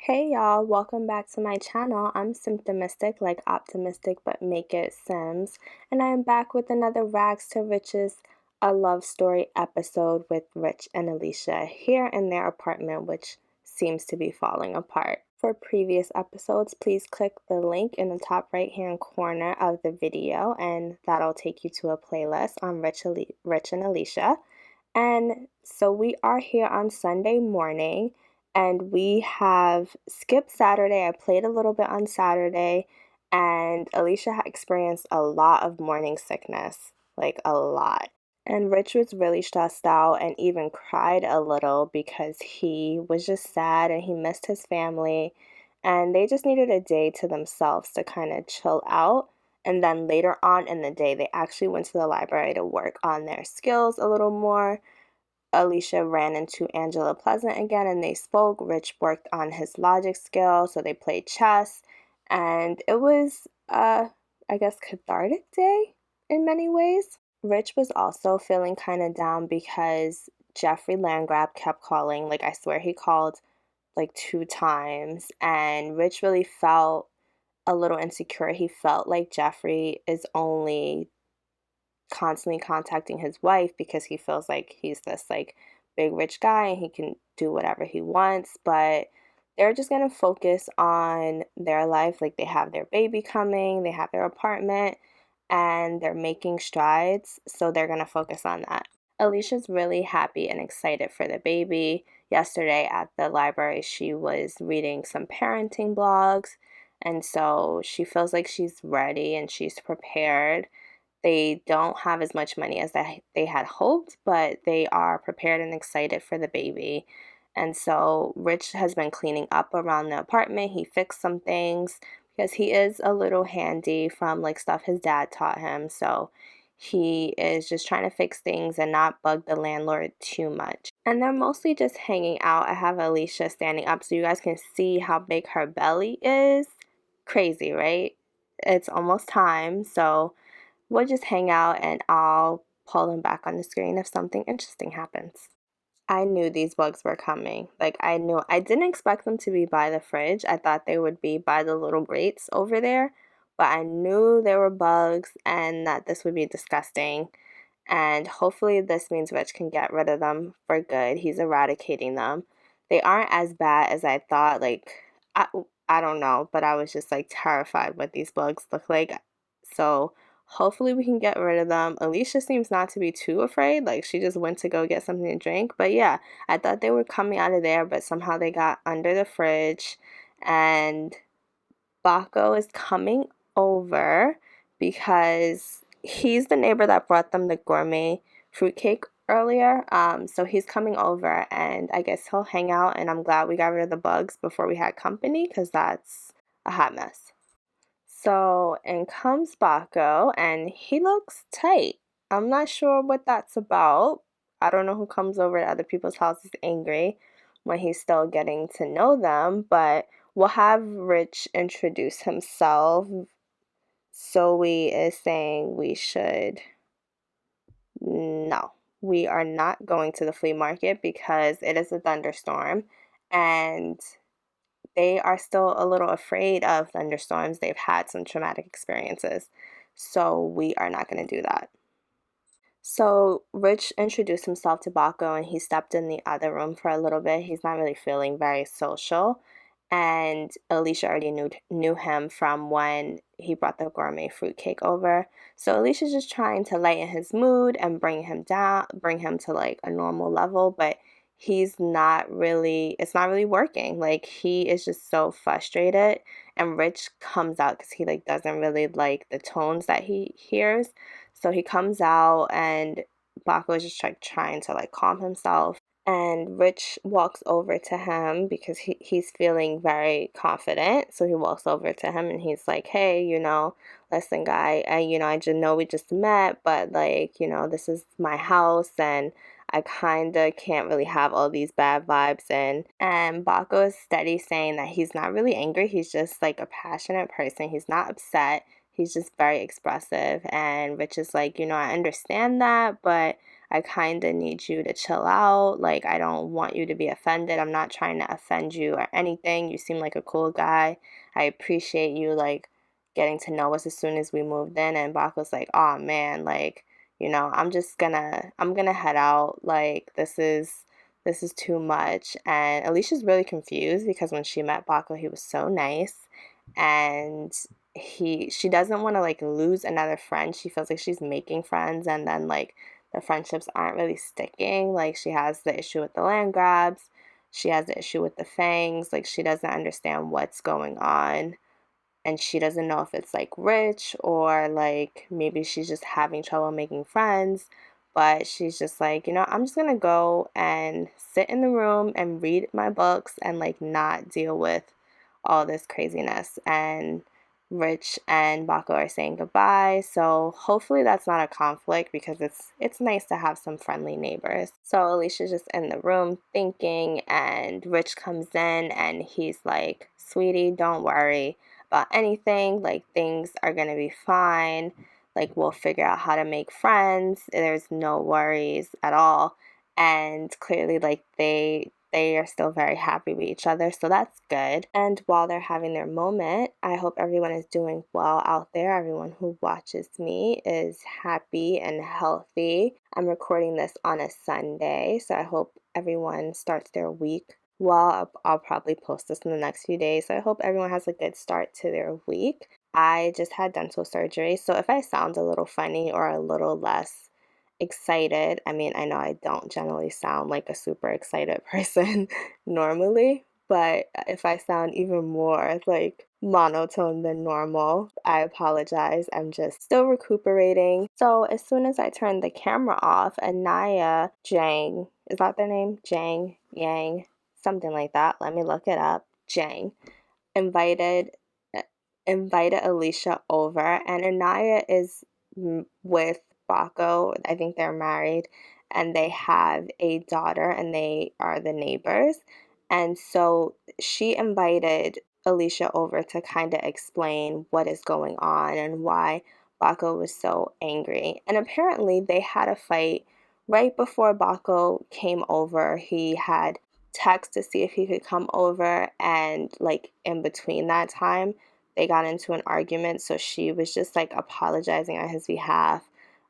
Hey y'all, welcome back to my channel. I'm Simtimistic, like optimistic, but make it Sims. And I am back with another Rags to Riches, a love story episode with Rich and Alicia here in their apartment, which seems to be falling apart. For previous episodes, please click the link in the top right hand corner of the video, and that'll take you to a playlist on Rich and Alicia. And so we are here on Sunday morning and we have skipped Saturday. I played a little bit on Saturday, and Alicia had experienced a lot of morning sickness, like a lot. And Rich was really stressed out and even cried a little because he was just sad and he missed his family. And they just needed a day to themselves to kind of chill out. And then later on in the day, they actually went to the library to work on their skills a little more. Alicia ran into Angela Pleasant again and they spoke. Rich worked on his logic skill, so they played chess. And it was, I guess, cathartic day in many ways. Rich was also feeling kind of down because Jeffrey Landgraf kept calling. Like, I swear he called like 2 times. And Rich really felt a little insecure. He felt like Jeffrey is only constantly contacting his wife because he feels like he's this like big rich guy and he can do whatever he wants, but they're just going to focus on their life. Like, they have their baby coming, they have their apartment, and they're making strides, so they're going to focus on that. Alicia's really happy and excited for the baby. Yesterday at the library, she was reading some parenting blogs, and so she feels like she's ready and she's prepared. They don't have as much money as they had hoped, but they are prepared and excited for the baby. And so Rich has been cleaning up around the apartment. He fixed some things because he is a little handy from like stuff his dad taught him. So he is just trying to fix things and not bug the landlord too much. And they're mostly just hanging out. I have Alicia standing up so you guys can see how big her belly is. Crazy, right? It's almost time. So we'll just hang out and I'll pull them back on the screen if something interesting happens. I knew these bugs were coming. Like, I knew. I didn't expect them to be by the fridge. I thought they would be by the little grates over there. But I knew there were bugs and that this would be disgusting. And hopefully this means Rich can get rid of them for good. He's eradicating them. They aren't as bad as I thought. Like, I, I don't know, but I was just like terrified what these bugs look like. So hopefully we can get rid of them. Alicia seems not to be too afraid. Like, she just went to go get something to drink. But yeah, I thought they were coming out of there, but somehow they got under the fridge. And Baco is coming over because he's the neighbor that brought them the gourmet fruitcake earlier. So he's coming over and I guess he'll hang out, and I'm glad we got rid of the bugs before we had company because that's a hot mess. So in comes Baco and he looks tight. I'm not sure what that's about. I don't know who comes over to other people's houses angry when he's still getting to know them, but we'll have Rich introduce himself. Zoe is saying we should. No, we are not going to the flea market because it is a thunderstorm and they are still a little afraid of thunderstorms. They've had some traumatic experiences. So we are not going to do that. So Rich introduced himself to Baco and he stepped in the other room for a little bit. He's not really feeling very social. And Alicia already knew him from when he brought the gourmet fruitcake over. So Alicia's just trying to lighten his mood and bring him down, bring him to like a normal level, but it's not really working. Like, he is just so frustrated, and Rich comes out because he like doesn't really like the tones that he hears. So he comes out and Baco is just like trying to like calm himself. And Rich walks over to him because he's feeling very confident. So he walks over to him and he's like, hey, listen, guy, I just know we just met, but like, this is my house and I kind of can't really have all these bad vibes in. And Baco is steady saying that he's not really angry. He's just like a passionate person. He's not upset. He's just very expressive. And Rich is like, I understand that, but I kind of need you to chill out. Like, I don't want you to be offended. I'm not trying to offend you or anything. You seem like a cool guy. I appreciate you, like, getting to know us as soon as we moved in. And Bako's like, oh man, like, I'm gonna head out. Like, this is too much. And Alicia's really confused because when she met Bako, he was so nice. And she doesn't want to like lose another friend. She feels like she's making friends and then like the friendships aren't really sticking. Like she has the issue with the land grabs. She has the issue with the fangs. Like she doesn't understand what's going on and she doesn't know if it's like rich or like maybe she's just having trouble making friends. But she's just like, I'm just gonna go and sit in the room and read my books and like not deal with all this craziness. And Rich and Bako are saying goodbye. So hopefully that's not a conflict because it's nice to have some friendly neighbors. So Alicia's just in the room thinking and Rich comes in and he's like, "Sweetie, don't worry about anything. Like things are going to be fine. Like we'll figure out how to make friends. There's no worries at all." And clearly like they are still very happy with each other, so that's good. And while they're having their moment, I hope everyone is doing well out there. Everyone who watches me is happy and healthy. I'm recording this on a Sunday, so I hope everyone starts their week well. I'll probably post this in the next few days, so I hope everyone has a good start to their week. I just had dental surgery, so if I sound a little funny or a little less excited. I mean, I know I don't generally sound like a super excited person normally, but if I sound even more like monotone than normal, I apologize. I'm just still recuperating. So as soon as I turned the camera off, Anaya Jang, is that their name? Jang, Yang, something like that. Let me look it up. Jang invited invited Alicia over, and Anaya is with Bako. I think they're married, and they have a daughter, and they are the neighbors. And so she invited Alicia over to kind of explain what is going on and why Bako was so angry. And apparently, they had a fight right before Bako came over. He had text to see if he could come over, and like in between that time they got into an argument, so she was just like apologizing on his behalf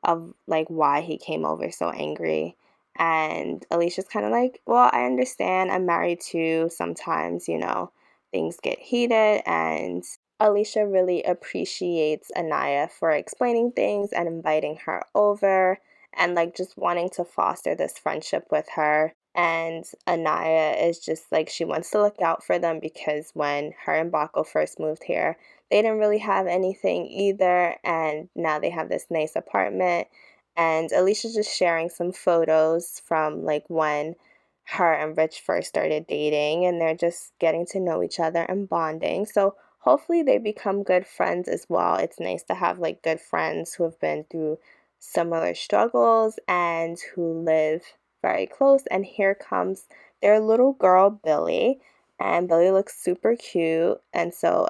of like why he came over so angry. And Alicia's kind of like, well, I understand, I'm married too, sometimes things get heated. And Alicia really appreciates Anaya for explaining things and inviting her over and like just wanting to foster this friendship with her. And Anaya is just like, she wants to look out for them because when her and Bako first moved here, they didn't really have anything either. And now they have this nice apartment. And Alicia's just sharing some photos from like when her and Rich first started dating, and they're just getting to know each other and bonding. So hopefully they become good friends as well. It's nice to have like good friends who have been through similar struggles and who live very close. And here comes their little girl Billy, and Billy looks super cute. And so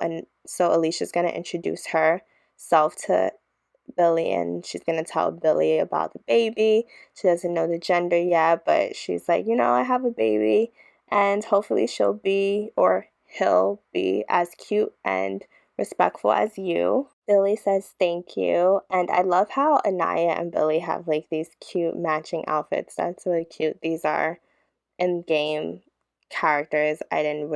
Alicia's gonna introduce herself to Billy, and she's gonna tell Billy about the baby. She doesn't know the gender yet, but she's like, I have a baby, and hopefully she'll be or he'll be as cute and respectful as you. Billy says thank you, and I love how Anaya and Billy have like these cute matching outfits. That's really cute. These are in-game characters. I didn't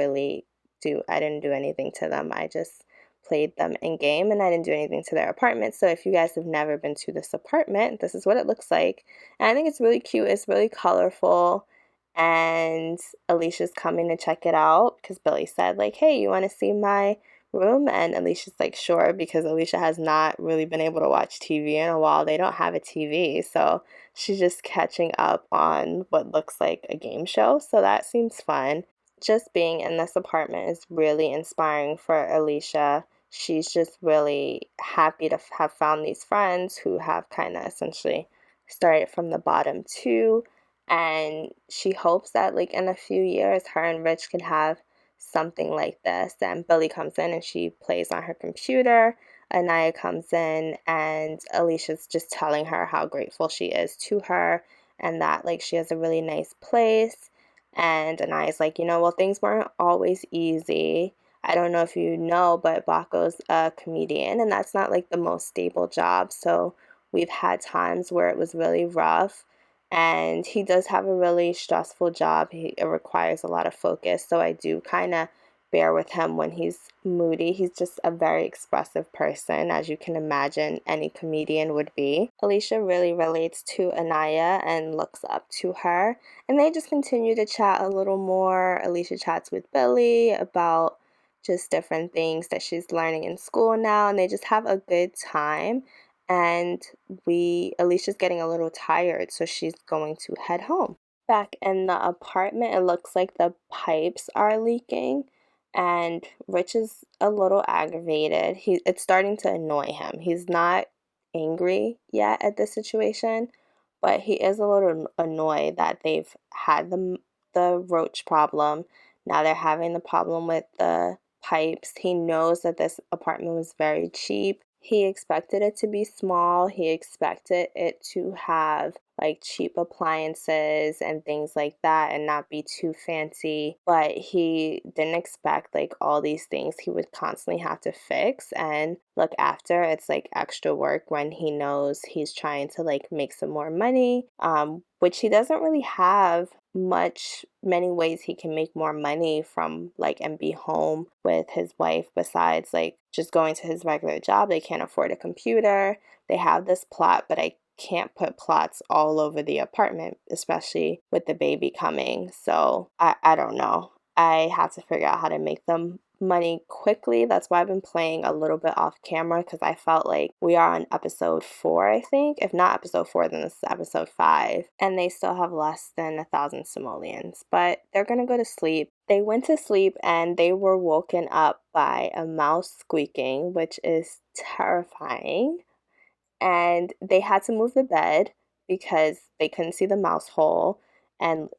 do anything to them. I just played them in game, and I didn't do anything to their apartment. So if you guys have never been to this apartment, this is what it looks like. And I think it's really cute. It's really colorful. And Alicia's coming to check it out because Billy said like, "Hey, you want to see my room?" And Alicia's like, "Sure," because Alicia has not really been able to watch TV in a while. They don't have a TV, so she's just catching up on what looks like a game show. So that seems fun. Just being in this apartment is really inspiring for Alicia. She's just really happy to have found these friends who have kind of essentially started from the bottom too. And she hopes that like in a few years her and Rich can have something like this. And Billy comes in and she plays on her computer. Anaya comes in and Alicia's just telling her how grateful she is to her and that like she has a really nice place. And Anaya's like, well, things weren't always easy. I don't know if you know, but Baco's a comedian, and that's not like the most stable job. So we've had times where it was really rough, and he does have a really stressful job. It requires a lot of focus. So I do kind of bear with him when he's moody. He's just a very expressive person, as you can imagine any comedian would be. Alicia really relates to Anaya and looks up to her, and they just continue to chat a little more. Alicia chats with Billy about just different things that she's learning in school now, and they just have a good time. And Alicia's getting a little tired, so she's going to head home. Back in the apartment, it looks like the pipes are leaking, and Rich is a little aggravated. It's starting to annoy him. He's not angry yet at this situation, but he is a little annoyed that they've had the roach problem. Now they're having the problem with the pipes. He knows that this apartment was very cheap. He expected it to be small. He expected it to have like cheap appliances and things like that and not be too fancy. But he didn't expect like all these things he would constantly have to fix and look after. It's like extra work when he knows he's trying to like make some more money, which he doesn't really have many ways he can make more money from like and be home with his wife besides like just going to his regular job. They can't afford a computer. They have this plot, but I can't put plots all over the apartment, especially with the baby coming. So I don't know. I have to figure out how to make them money quickly. That's why I've been playing a little bit off camera, because I felt like we are on episode 4, I think. If not episode 4, then this is episode 5. And they still have less than 1,000 simoleons. But they're going to go to sleep. They went to sleep and they were woken up by a mouse squeaking, which is terrifying. And they had to move the bed because they couldn't see the mouse hole. And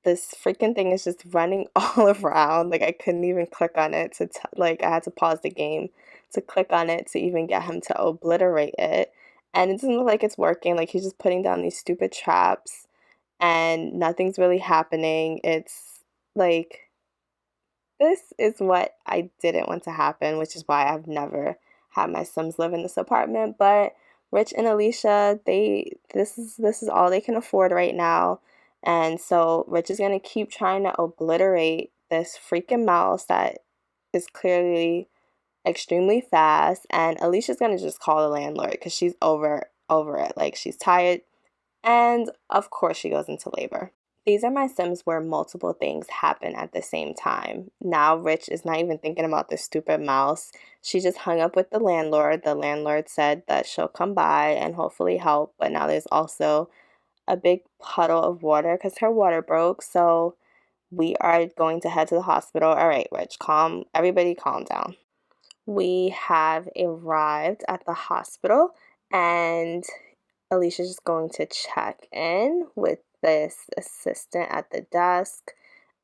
this freaking thing is just running all around. Like, I couldn't even click on it like, I had to pause the game to click on it to even get him to obliterate it. And it doesn't look like it's working. Like, he's just putting down these stupid traps and nothing's really happening. It's like, this is what I didn't want to happen, which is why I've never had my Sims live in this apartment. But Rich and Alicia, this is all they can afford right now. And so Rich is gonna keep trying to obliterate this freaking mouse that is clearly extremely fast. And Alicia's gonna just call the landlord because she's over it. Like, she's tired. And of course she goes into labor. These are my Sims where multiple things happen at the same time. Now Rich is not even thinking about the stupid mouse. She just hung up with the landlord. The landlord said that she'll come by and hopefully help, but now there's also a big puddle of water because her water broke. So we are going to head to the hospital. All right, Rich, everybody calm down. We have arrived at the hospital, and Alicia's just going to check in with this assistant at the desk.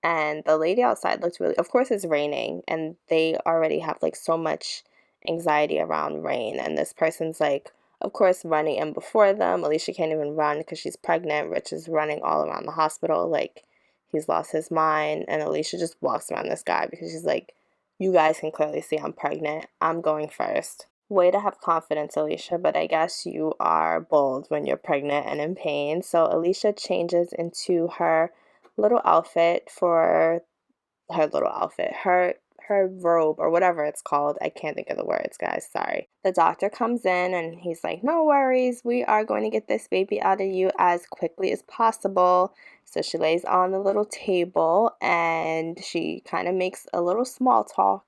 And the lady outside looks really, of course it's raining, and they already have like so much anxiety around rain. And this person's like, of course, running in before them. Alicia can't even run because she's pregnant. Rich is running all around the hospital like he's lost his mind. And Alicia just walks around this guy because she's like, you guys can clearly see I'm pregnant. I'm going first. Way to have confidence, Alicia, but I guess you are bold when you're pregnant and in pain. So Alicia changes into her little outfit for her robe or whatever it's called. I can't think of the words, guys. Sorry. The doctor comes in and he's like, no worries. We are going to get this baby out of you as quickly as possible. So she lays on the little table and she kind of makes a little small talk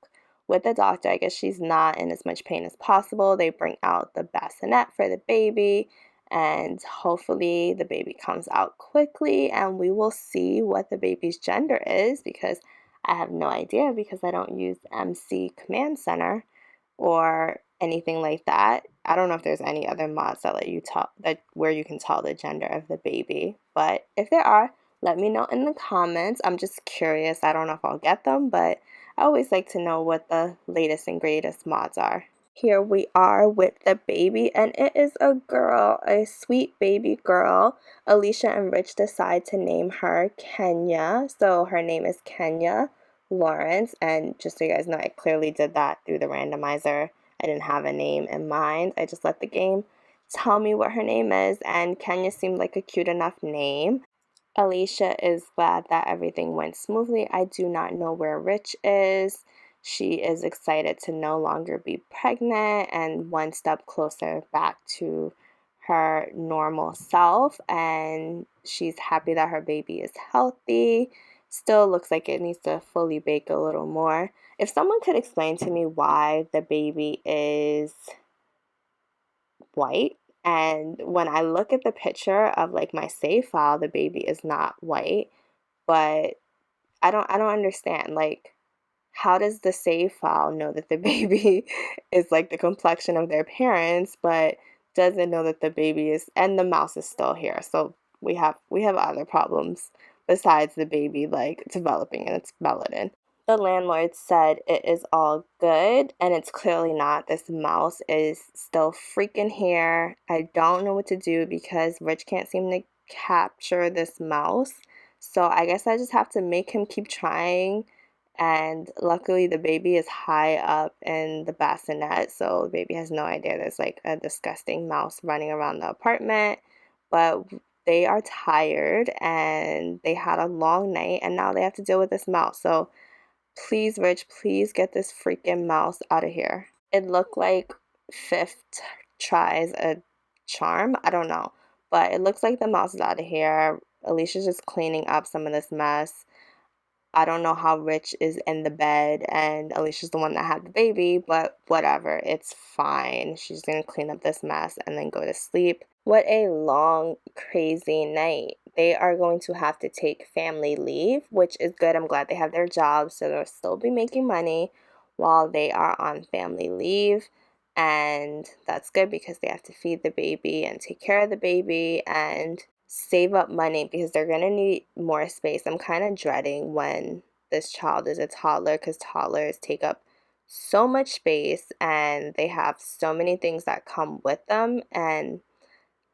with the doctor. I guess she's not in as much pain as possible. They bring out the bassinet for the baby, and hopefully the baby comes out quickly and we will see what the baby's gender is, because I have no idea because I don't use MC Command Center or anything like that. I don't know if there's any other mods that let you tell that where you can tell the gender of the baby, but if there are, let me know in the comments. I'm just curious. I don't know if I'll get them, but I always like to know what the latest and greatest mods are. Here we are with the baby, and it is a girl, a sweet baby girl. Alicia and Rich decide to name her Kenya. So her name is Kenya Lawrence, and just so you guys know, I clearly did that through the randomizer. I didn't have a name in mind. I just let the game tell me what her name is, and Kenya seemed like a cute enough name. Alicia is glad that everything went smoothly. I do not know where Rich is. She is excited to no longer be pregnant and one step closer back to her normal self. And she's happy that her baby is healthy. Still looks like it needs to fully bake a little more. If someone could explain to me why the baby is white. And when I look at the picture of like my save file, the baby is not white, but I don't understand. Like, how does the save file know that the baby is like the complexion of their parents, but doesn't know that the baby is, and the mouse is still here. So we have other problems besides the baby like developing in its melanin. The landlord said it is all good, and it's clearly not. This mouse is still freaking here. I don't know what to do because Rich can't seem to capture this mouse. So I guess I just have to make him keep trying. And luckily, the baby is high up in the bassinet, so the baby has no idea there's like a disgusting mouse running around the apartment. But they are tired and they had a long night, and now they have to deal with this mouse. So please, Rich, please get this freaking mouse out of here. It looked like fifth tries a charm. I don't know. But it looks like the mouse is out of here. Alicia's just cleaning up some of this mess. I don't know how Rich is in the bed and Alicia's the one that had the baby, but whatever, it's fine. She's gonna clean up this mess and then go to sleep. What a long, crazy night. They are going to have to take family leave, which is good. I'm glad they have their jobs, so they'll still be making money while they are on family leave. And that's good because they have to feed the baby and take care of the baby and save up money because they're going to need more space. I'm kind of dreading when this child is a toddler because toddlers take up so much space and they have so many things that come with them. And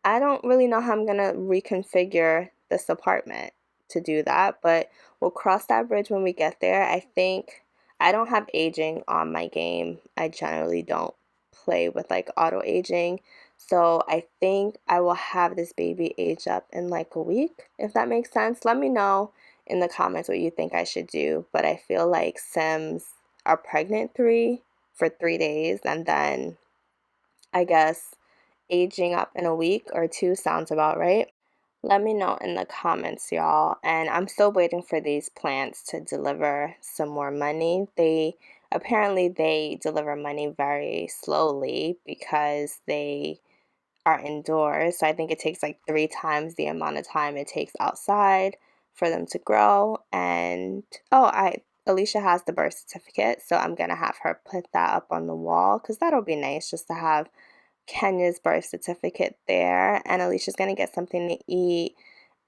I don't really know how I'm going to reconfigure this apartment to do that, but we'll cross that bridge when we get there. I think I don't have aging on my game. I generally don't play with like auto aging. So I think I will have this baby age up in like a week, if that makes sense. Let me know in the comments what you think I should do. But I feel like Sims are pregnant for 3 days, and then I guess aging up in a week or two sounds about right. Let me know in the comments, y'all. And I'm still waiting for these plants to deliver some more money. They deliver money very slowly because they are indoors. So I think it takes like 3 times the amount of time it takes outside for them to grow. And Alicia has the birth certificate, so I'm gonna have her put that up on the wall because that'll be nice just to have Kenya's birth certificate there. And Alicia's gonna get something to eat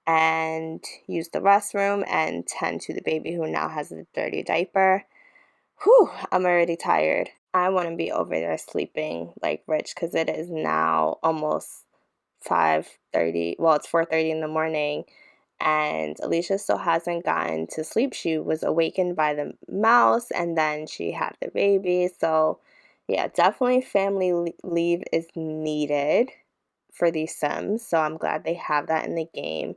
and use the restroom and tend to the baby who now has a dirty diaper. Whew, I'm already tired. I want to be over there sleeping like Rich because it is now almost 5:30. Well, it's 4:30 in the morning, and Alicia still hasn't gotten to sleep. She was awakened by the mouse, and then she had the baby. So, yeah, definitely family leave is needed for these Sims. So I'm glad they have that in the game.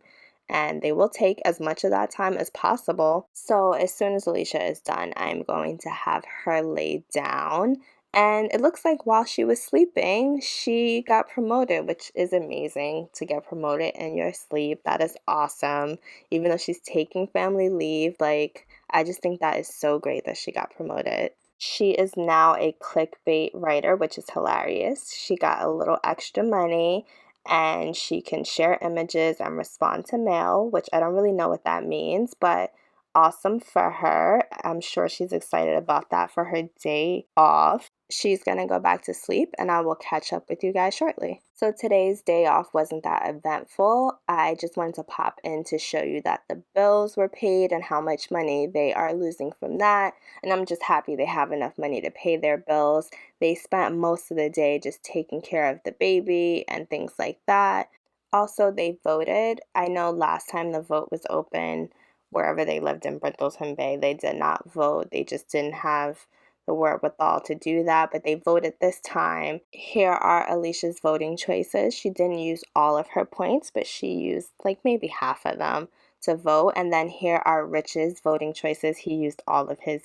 And they will take as much of that time as possible. So as soon as Alicia is done, I'm going to have her lay down. And it looks like while she was sleeping, she got promoted, which is amazing to get promoted in your sleep. That is awesome. Even though she's taking family leave, like, I just think that is so great that she got promoted. She is now a clickbait writer, which is hilarious. She got a little extra money and she can share images and respond to mail, which I don't really know what that means, but awesome for her. I'm sure she's excited about that for her day off. She's gonna go back to sleep and I will catch up with you guys shortly. So today's day off wasn't that eventful. I just wanted to pop in to show you that the bills were paid and how much money they are losing from that. And I'm just happy they have enough money to pay their bills. They spent most of the day just taking care of the baby and things like that. Also, they voted. I know last time the vote was open, wherever they lived in Brindleton Bay, they did not vote. They just didn't have the wherewithal to do that, but they voted this time. Here are Alicia's voting choices. She didn't use all of her points, but she used like maybe half of them to vote. And then here are Rich's voting choices. He used all of his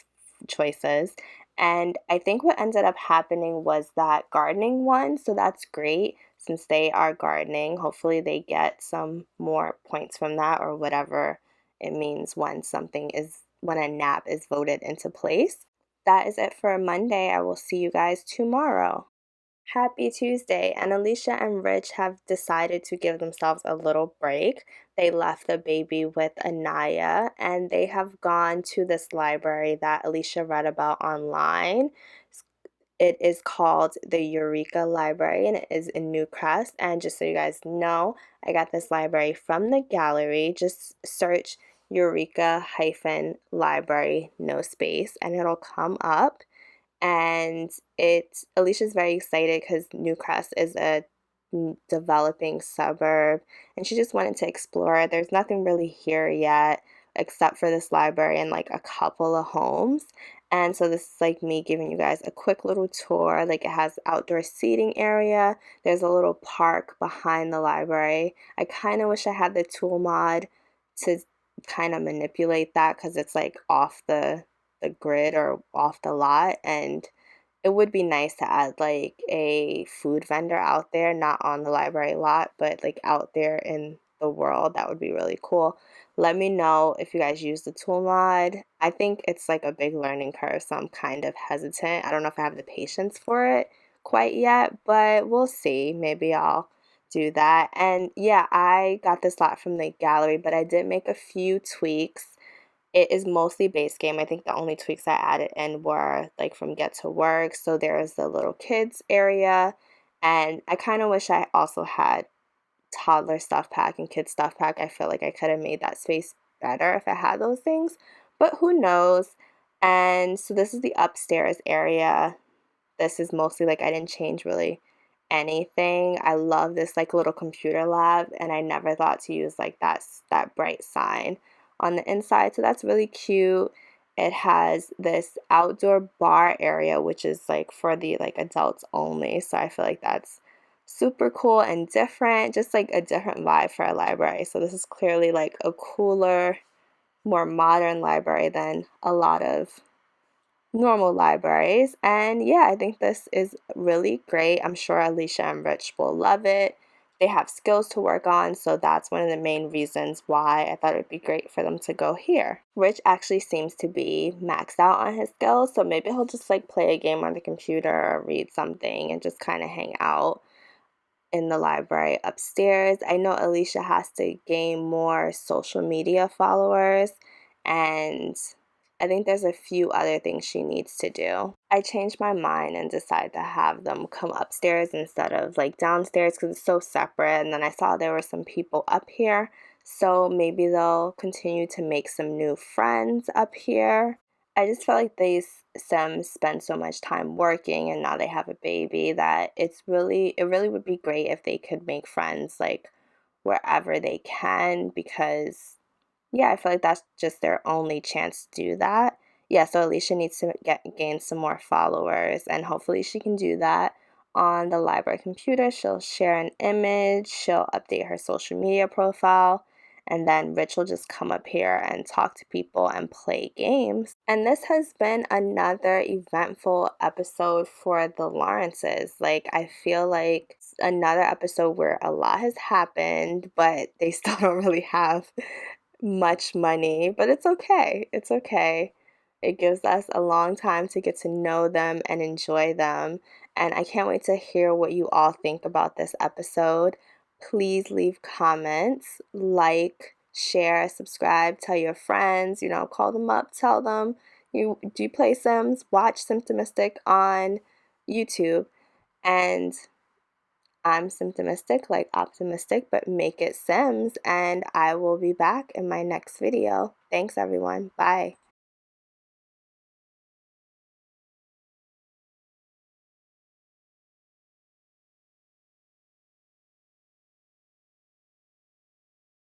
choices. And I think what ended up happening was that gardening won, so that's great since they are gardening. Hopefully they get some more points from that, or whatever it means when a nap is voted into place. That is it for Monday. I will see you guys tomorrow. Happy Tuesday. And Alicia and Rich have decided to give themselves a little break. They left the baby with Anaya and they have gone to this library that Alicia read about online. It is called the Eureka Library and it is in Newcrest. And just so you guys know, I got this library from the gallery. Just search Eureka-library, no space, and it'll come up. And Alicia's very excited because Newcrest is a developing suburb and she just wanted to explore it. There's nothing really here yet except for this library and like a couple of homes. And so this is like me giving you guys a quick little tour. Like it has outdoor seating area. There's a little park behind the library. I kind of wish I had the tool mod to kind of manipulate that because it's like off the grid or off the lot, and it would be nice to add like a food vendor out there, not on the library lot, but like out there in the world. That would be really cool. Let me know if you guys use the tool mod. I think it's like a big learning curve, so I'm kind of hesitant. I don't know if I have the patience for it quite yet, but we'll see. Maybe I'll do that. And yeah, I got this lot from the gallery, but I did make a few tweaks. It is mostly base game. I think the only tweaks I added in were like from Get to Work. So there's the little kids area. And I kind of wish I also had toddler stuff pack and kids stuff pack. I feel like I could have made that space better if I had those things. But who knows? And so this is the upstairs area. This is mostly like I didn't change really anything. I love this like little computer lab and I never thought to use like that bright sign on the inside. So that's really cute. It has this outdoor bar area which is like for the like adults only. So I feel like that's super cool and different, just like a different vibe for a library. So this is clearly like a cooler, more modern library than a lot of normal libraries. And yeah, I think this is really great. I'm sure Alicia and Rich will love it. They have skills to work on, so that's one of the main reasons why I thought it would be great for them to go here. Rich actually seems to be maxed out on his skills, so maybe he'll just like play a game on the computer or read something and just kind of hang out in the library upstairs. I know Alicia has to gain more social media followers, and I think there's a few other things she needs to do. I changed my mind and decided to have them come upstairs instead of like downstairs because it's so separate. And then I saw there were some people up here, so maybe they'll continue to make some new friends up here. I just felt like these Sims spend so much time working and now they have a baby that it really would be great if they could make friends like wherever they can, because yeah, I feel like that's just their only chance to do that. Yeah, so Alicia needs to gain some more followers, and hopefully she can do that on the library computer. She'll share an image, she'll update her social media profile, and then Rich will just come up here and talk to people and play games. And this has been another eventful episode for the Lawrences. Like, I feel like another episode where a lot has happened, but they still don't really have much money, but it's okay. It's okay. It gives us a long time to get to know them and enjoy them. And I can't wait to hear what you all think about this episode. Please leave comments, like, share, subscribe, tell your friends, call them up, tell them you do play Sims, watch Simtimistic on YouTube. And I'm Simtimistic, like optimistic, but make it Sims, and I will be back in my next video. Thanks everyone. Bye.